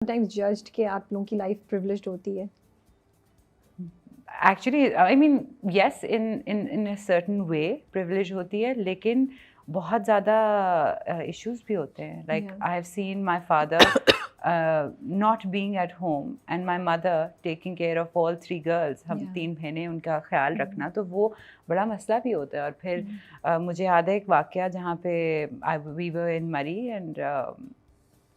Sometimes judged कि आप लोगों की लाइफ प्रिविलेज्ड होती है? Actually I mean yes, in a certain way privilege होती है, लेकिन बहुत ज़्यादा इश्यूज भी होते हैं. Like I have seen my father not being at home and my mother taking care of all 3 girls. हम 3 बहनें, उनका ख्याल रखना, तो वो बड़ा मसला भी होता है. और फिर मुझे याद है एक वाक़या जहाँ पे वी वर इन मरी एंड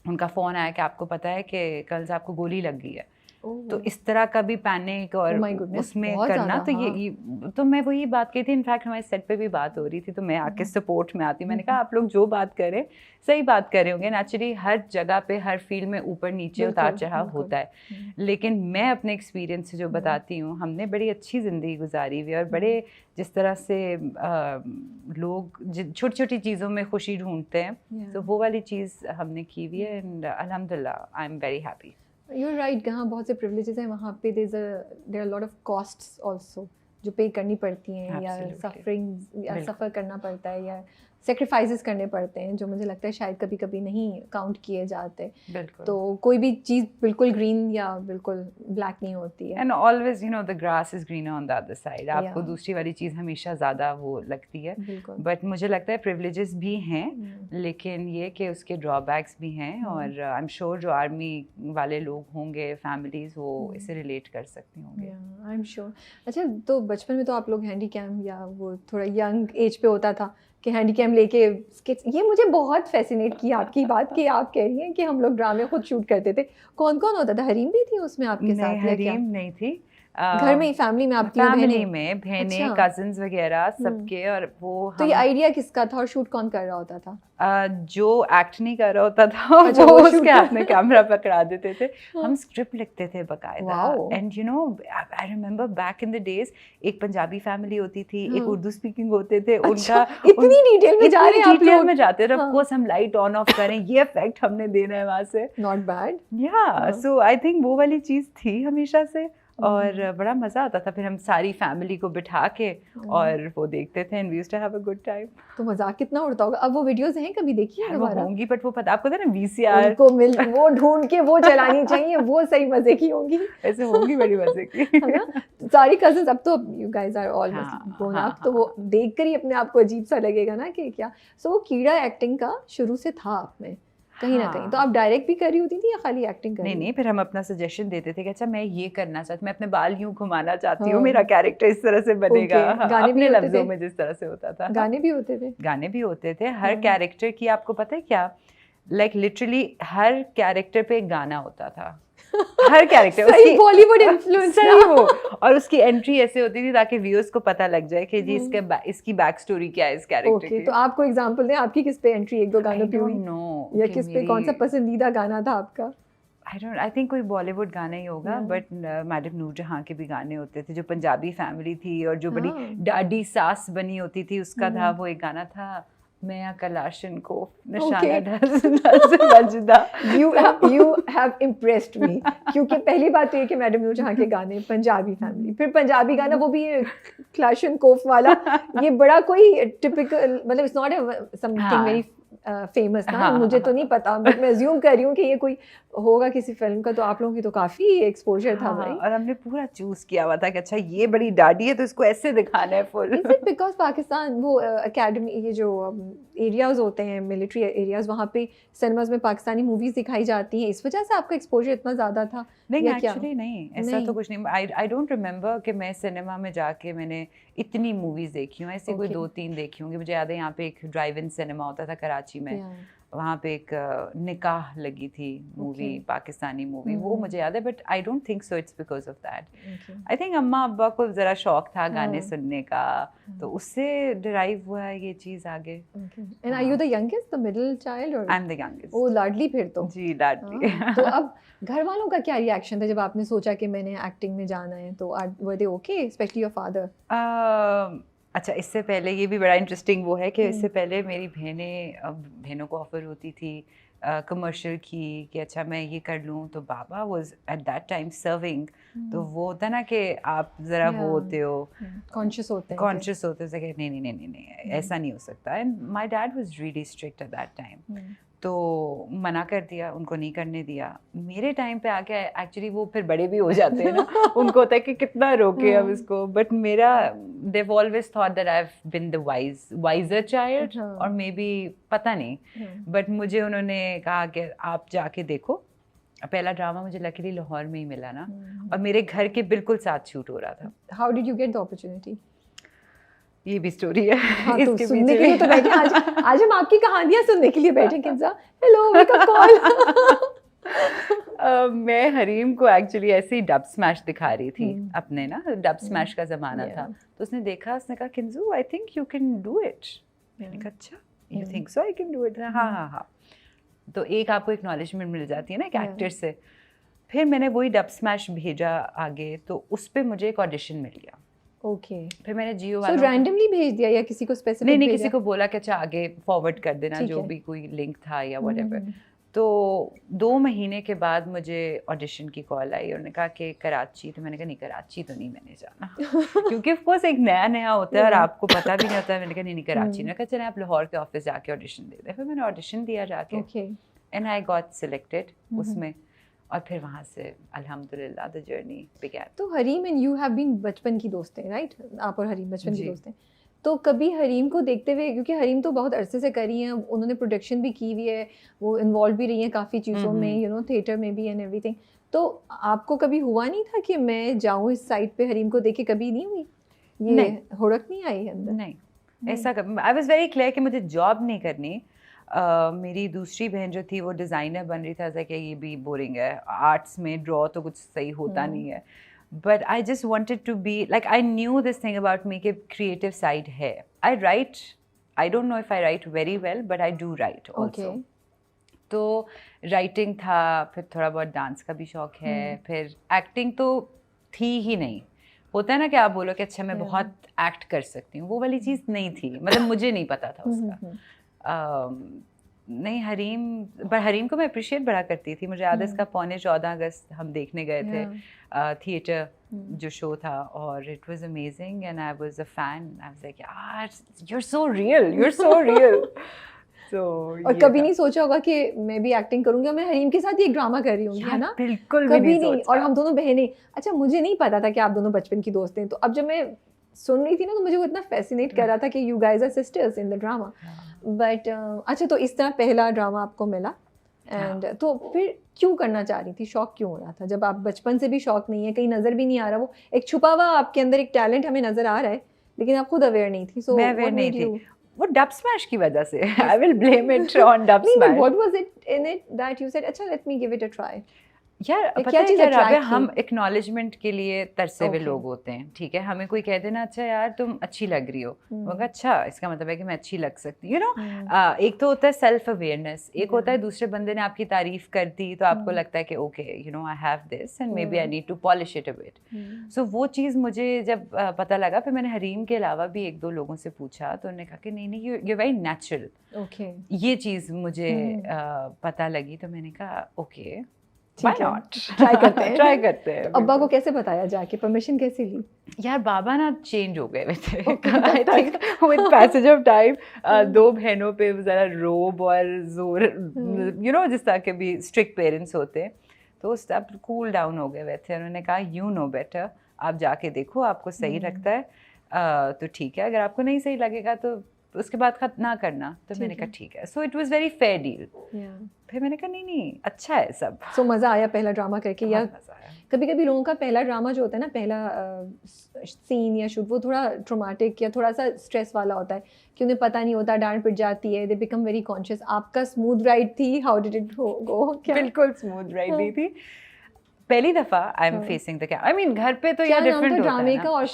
उनका फ़ोन आया कि आपको पता है कि कल से आपको गोली लग गई है. तो इस तरह का भी पैनिक और उसमें करना, तो ये तो मैं वही बात की थी. इनफैक्ट हमारे सेट पे भी बात हो रही थी, तो मैं आके सपोर्ट में आती. मैंने कहा आप लोग जो बात करें सही बात कर रहे होंगे. नेचुरली हर जगह पे हर फील्ड में ऊपर नीचे उतार चढ़ाव होता है, लेकिन मैं अपने एक्सपीरियंस से जो बताती हूँ, हमने बड़ी अच्छी ज़िंदगी गुजारी हुई है. और बड़े जिस तरह से लोग छोटी छोटी चीज़ों में खुशी ढूंढते हैं, तो वो वाली चीज़ हमने की हुई है. एंड अल्हम्दुलिल्लाह I am very happy. You're right, जहाँ बहुत से privileges हैं वहाँ पे there are a lot of costs also जो पे करनी पड़ती हैं, या suffering या सफ़र करना पड़ता है, या सेक्रीफाइसेस करने पड़ते हैं, जो मुझे लगता है शायद कभी कभी नहीं काउंट किए जाते. तो कोई भी चीज़ बिल्कुल ग्रीन या बिल्कुल ब्लैक नहीं होती है. And always you know the grass is greener on the other side. आपको दूसरी वाली चीज़ हमेशा ज़्यादा वो लगती है. बट मुझे लगता है प्रिविलेजेस भी हैं, लेकिन ये कि उसके ड्रॉबैक्स भी हैं. और आई एम श्योर जो आर्मी वाले लोग होंगे, फैमिलीज, वो इसे रिलेट कर सकती होंगे. I am sure. अच्छा, तो बचपन में तो आप लोग हैंडी कैम या वो थोड़ा यंग एज पे होता था कि हैंडी कैम लेके स्केट्स, ये मुझे बहुत फैसिनेट किया आपकी बात कि आप कह रही हैं कि हम लोग ड्रामे खुद शूट करते थे. कौन कौन होता था? हरीम भी थी उसमें आपके साथ? नहीं, हरीम नहीं थी. घर में ही फैमिली में आपकी फैमिली में बहनें, कजिन्स वगैरह सबके. और वो तो ये आइडिया किसका था और शूट कौन कर रहा होता था? जो एक्ट नहीं कर रहा होता था वो उसके हाथ में कैमरा पकड़ा देते थे. हम स्क्रिप्ट लिखते थे बकायदा. And you know I remember back in the days एक पंजाबी फैमिली होती थी, एक उर्दू स्पीकिंग होते थे. उनका इतनी डिटेल में जा रहे हैं आप लोग? में जाते थे. ऑफ कोर्स हम लाइट ऑन ऑफ करें, ये इफेक्ट हमने देना है वहां से. Not bad. या सो आई थिंक वो वाली चीज थी हमेशा से. और बड़ा मज़ा आता था. फिर हम सारी फैमिली को बिठा के और वो देखते थे. And we used to have a good time. तो मजाक कितना उड़ता होगा. अब वो वीडियोस हैं, कभी देखी है? वो होंगी, बट वो पता आपको था ना, वीसीआर को मिल वो ढूंढ के वो चलानी चाहिए. वो सही मजे की होंगी. ऐसे होंगी बड़ी मजे की. है ना? सारी कजिन्स. अब तो you guys are all grown up, तो वो देखकर ही अपने आप को अजीब सा लगेगा ना कि क्या. सो वो कीड़ा एक्टिंग का शुरू से था आप में कहीं ना कहीं. तो आप डायरेक्ट भी कर रही होती थी या खाली एक्टिंग कर रही? नहीं, फिर हम अपना सजेशन देते थे कि अच्छा मैं ये करना चाहती हूँ, मैं अपने बाल यूं घुमाना चाहती हूँ, मेरा कैरेक्टर इस तरह से बनेगा. गाने भी लफ्जों में जिस तरह से होता था. गाने भी होते थे. गाने भी होते थे. हर कैरेक्टर की आपको पता है क्या, लाइक लिटरली हर कैरेक्टर पे एक गाना होता था. हर कैरेक्टर उसकी बॉलीवुड इन्फ्लुएंस सही हो. और उसकी एंट्री ऐसे होती थी ताकि व्यूअर्स को पता लग जाए कि जी इसकी बैक स्टोरी क्या है इस कैरेक्टर की. तो आपको एग्जांपल दें, आपकी किस पे एंट्री एक दो गानों पे हुई, या किस पे कौन सा पसंदीदा गाना था आपका? आई थिंक कोई बॉलीवुड गाना ही होगा. बट मैडम नूरजहां के भी गाने होते थे. जो पंजाबी फैमिली थी और जो बड़ी डाडी सास बनी होती थी, उसका था वो एक गाना था, मैं कलाशन को निशाना बजदा. You have impressed me. क्योंकि पहली बात तो ये कि मैडम नूरजहां के गाने पंजाबी फैमिली, फिर पंजाबी गाना वो भी क्लाशन कोफ वाला, ये बड़ा कोई टिपिकल, मतलब it's not something very famous ना. मुझे तो नहीं पता, बट मैं अज्यूम कर रही हूँ कि ये कोई होगा किसी फिल्म का. तो आप लोगों की तो काफी एक्सपोजर था भाई. और हमने पूरा चूज किया हुआ था कि अच्छा ये बड़ी डाडी है तो इसको ऐसे दिखाना है full. Is it because Pakistan वो एकेडमी, ये जो एरियाज होते हैं मिलिट्री एरियाज, वहाँ पे सिनेमाज में पाकिस्तानी मूवीज दिखाई जाती हैं, इस वजह से आपका एक्सपोजर इतना ज़्यादा था? नहीं, एक्चुअली नहीं, ऐसा तो कुछ नहीं. आई डोंट रिमेम्बर कि मैं सिनेमा में जाके मैंने इतनी मूवीज़ देखी हूँ. ऐसे कोई 2-3 देखी होंगी. मुझे याद है यहाँ पे एक ड्राइव इन सिनेमा होता था कराची में. वहाँ पे एक निकाह लगी थी मूवी, पाकिस्तानी मूवी. वो मुझे याद है. But I don't think so it's because of that. I think अम्मा अब्बा को ज़रा शौक था गाने सुनने का, तो उससे डिराइव हुआ है ये चीज़ आगे. And are you the youngest, the middle child? और आई एम द यंगेस्ट. ओ लाडली. फिर तो जी लाडली. तो अब घर वालों का क्या रिएक्शन था जब आपने सोचा कि मैंने एक्टिंग में जाना है? तो वर दे ओके, स्पेशली योर फादर? अच्छा, इससे पहले ये भी बड़ा इंटरेस्टिंग वो है कि इससे पहले मेरी बहनों को ऑफ़र होती थी कमर्शियल की कि अच्छा मैं ये कर लूँ. तो बाबा was at that time serving. तो वो होता ना कि आप ज़रा वो होते हो, कॉन्शियस होते हैं कि नहीं, ऐसा नहीं हो सकता. And my dad was really strict eight that time. तो मना कर दिया, उनको नहीं करने दिया। मेरे टाइम पे आके एक्चुअली वो फिर बड़े भी हो जाते हैं ना, उनको होता है कि कितना रोके अब इसको, बट मेरा they've always thought that I've been the wiser child, और मे बी पता नहीं, बट मुझे उन्होंने कहा कि आप जाके देखो। पहला ड्रामा मुझे लकीली लाहौर में ही मिला ना, और मेरे घर के बिल्कुल साथ शूट हो रहा था। How did you get the opportunity? ये भी स्टोरी है। हाँ, तो सुनने के लिए तो बैठे आज हम आपकी कहानियां सुनने के लिए बैठे। Kinza hello, wake up call. मैं हरीम को एक्चुअली ऐसे ही डब स्मैश दिखा रही थी अपने ना, डब स्मैश का ज़माना था, तो उसने देखा, उसने कहा Kinju I think you can do it. मैंने कहा अच्छा, you think so I can do it? हाँ हाँ हाँ। तो एक आपको एक्नॉलेजमेंट मिल जाती है ना एक एक्टर से। फिर मैंने वही डब स्मैश भेजा आगे, तो उस पर मुझे एक ऑडिशन मिल गया। ओके। फिर मैंने जियो वालों रैंडमली भेज दिया या किसी को स्पेसिफिक? नहीं, किसी को बोला कि अच्छा आगे फॉरवर्ड कर देना, जो भी कोई लिंक था या व्हाटएवर। तो 2 महीने के बाद मुझे ऑडिशन की कॉल आई, उन्होंने कहा कि कराची। तो मैंने कहा नहीं, कराची तो नहीं मैंने जाना क्योंकि ऑफ कोर्स एक नया होता है और आपको पता भी नहीं होता है। मैंने कहा नहीं कराची। मैंने कहा चले आप लाहौर के ऑफिस जाके ऑडिशन दे दें। फिर मैंने ऑडिशन दिया जाके, एंड आई गॉट सिलेक्टेड उसमें, और फिर वहाँ से अल्हम्दुलिल्लाह द जर्नी बिगैन। तो Hareem and you have been बचपन की दोस्त हैं, राइट? आप और हरीम बचपन की दोस्त हैं। तो कभी हरीम को देखते हुए, क्योंकि हरीम तो बहुत अरसे से करी हैं, उन्होंने प्रोडक्शन भी की हुई है, वो इन्वॉल्व भी रही हैं काफ़ी चीज़ों में, यू नो, थिएटर में भी एंड एवरीथिंग। तो आपको कभी हुआ नहीं था कि मैं जाऊँ इस साइड पे हरीम को देखे? कभी नहीं हुई ये हुड़क नहीं आई अंदर? नहीं, ऐसा कभी। आई वाज वेरी क्लियर कि मुझे जॉब नहीं करनी। मेरी दूसरी बहन जो थी वो डिज़ाइनर बन रही था, कि ये भी बोरिंग है, आर्ट्स में ड्रॉ तो कुछ सही होता नहीं है। But I just wanted to be like, I knew this thing about me कि क्रिएटिव साइड है। I write, I don't know if I write very well, but I do write also. तो writing था, फिर थोड़ा बहुत dance का भी शौक है, फिर एक्टिंग तो थी ही नहीं। होता है ना कि आप बोलो कि अच्छा मैं बहुत एक्ट कर सकती हूँ, वो वाली चीज़ नहीं थी, मतलब मुझे नहीं पता था उसका। नहीं, हरीम को मैं अप्रिशिएट बड़ा करती थी। मुझे याद है इसका 14 अगस्त हम देखने गए थे थिएटर जो शो था, और it was amazing and I was a fan. I was like यार you are so real, you are so real. तो और कभी नहीं सोचा होगा कि मैं भी एक्टिंग करूंगी और मैं हरीम के साथ ही एक ड्रामा कर रही हूँ, है ना? बिल्कुल कभी नहीं। और हम दोनों बहनें। अच्छा, मुझे नहीं पता था कि आप दोनों बचपन की दोस्त हैं। तो अब जब मैं सुन रही थी ना, तो मुझे वो इतना फैसिनेट कर रहा था कि you guys are sisters in the drama. But अच्छा, तो इस तरह पहला ड्रामा आपको मिला, एंड तो फिर क्यों करना चाह रही थी? शौक क्यों हो रहा था? जब आप बचपन से भी शौक नहीं है, कहीं नज़र भी नहीं आ रहा, वो एक छुपा हुआ आपके अंदर एक टैलेंट हमें नज़र आ रहा है, लेकिन आप खुद अवेयर नहीं थी। सो मैं अवेयर नहीं थी, वो डब स्मैश की वजह से। I will blame it on Dubsmash. What was it in it that you said अच्छा let me give it a try? यार पता है क्या राबे, हम एक्नॉलेजमेंट के लिए तरसे हुए लोग होते हैं, ठीक है? हमें कोई कह देना अच्छा यार तुम अच्छी लग रही हो, मगर अच्छा इसका मतलब है कि मैं अच्छी लग सकती हूँ, यू नो। एक तो होता है सेल्फ अवेयरनेस, एक होता है दूसरे बंदे ने आपकी तारीफ कर दी तो आपको लगता है कि okay you know I have this and maybe I need to polish it a bit. So वो चीज़ मुझे जब पता लगा, फिर मैंने हरीम के अलावा भी 1-2 लोगों से पूछा, तो उन्होंने कहा कि नहीं यू वेरी नेचुरल। ये चीज़ मुझे पता लगी, तो मैंने कहा ओके Why not? ट्राई करते हैं। ट्राई करते हैं। तो अब्बा को कैसे बताया जाके, परमिशन कैसे ली? यार बाबा ना चेंज हो गए थे I think with passage of time. 2 बहनों पे ज़रा रोब और जोर, यू नो, जिस तरह के भी स्ट्रिक्ट पेरेंट्स होते हैं, तो उस टाइम कूल डाउन हो गए थे। उन्होंने कहा यू नो बेटर, आप जाके देखो, आपको सही लगता है तो ठीक है, अगर आपको नहीं सही लगेगा तो उसके बाद खत ना करना। तो मैंने कहा ठीक है। So it was very fair deal. फिर मैंने कहा नहीं अच्छा है सब। सो मज़ा आया पहला ड्रामा करके? या कभी कभी लोगों का पहला ड्रामा जो होता है ना, पहला सीन या शूट, वो थोड़ा ट्रॉमेटिक या थोड़ा सा स्ट्रेस वाला होता है कि उन्हें पता नहीं होता, डांट पिट जाती है, दे बिकम वेरी कॉन्शियस। आपका स्मूथ राइड थी? How did it go? बिल्कुल स्मूथ राइड नहीं थी। पहली दफ़ा I am facing the camera, I mean घर पे तो ये डिफरेंट होता है ना। और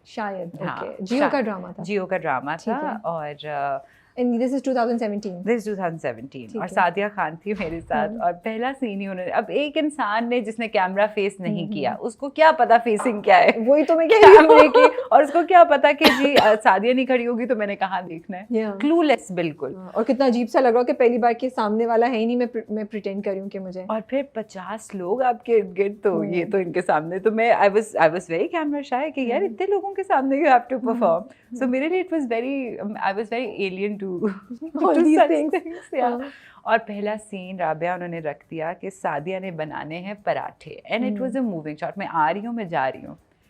शायद ओके, जियो का ड्रामा था। जियो का ड्रामा था, और And this is 2017. This is 2017 और सादिया खान थी मेरे साथ, और पहला सीन ही उन्होंने, अब एक इंसान ने जिसने कैमरा फेस नहीं किया, उसको क्या पता फेसिंग क्या है? वही तो मैं कह रही हूँ। और उसको क्या पता कि जी सादिया नहीं खड़ी होगी तो मैंने कहाँ देखना है? क्लूलेस बिल्कुल। और कितना अजीब सा लग रहा कि पहली बार के सामने वाला है ही नहीं, मैं प्रिटेंड कर रही हूँ कि मुझे, और फिर 50 लोग आपके इर्द गिर्द, तो ये तो इनके सामने तो मैं I was very camera shy कि यार इतने लोगों के सामने यू हैव टू परफॉर्म। सो मेरे लिए it was very, I was very alien do All do these such things. yeah. हाँ. और पहला सीन राबिया उन्होंने रख दिया कि सादिया ने बनाने हैं पराठे, and it was a moving shot. मैं आ रही हूँ, मैं जा रही हूँ,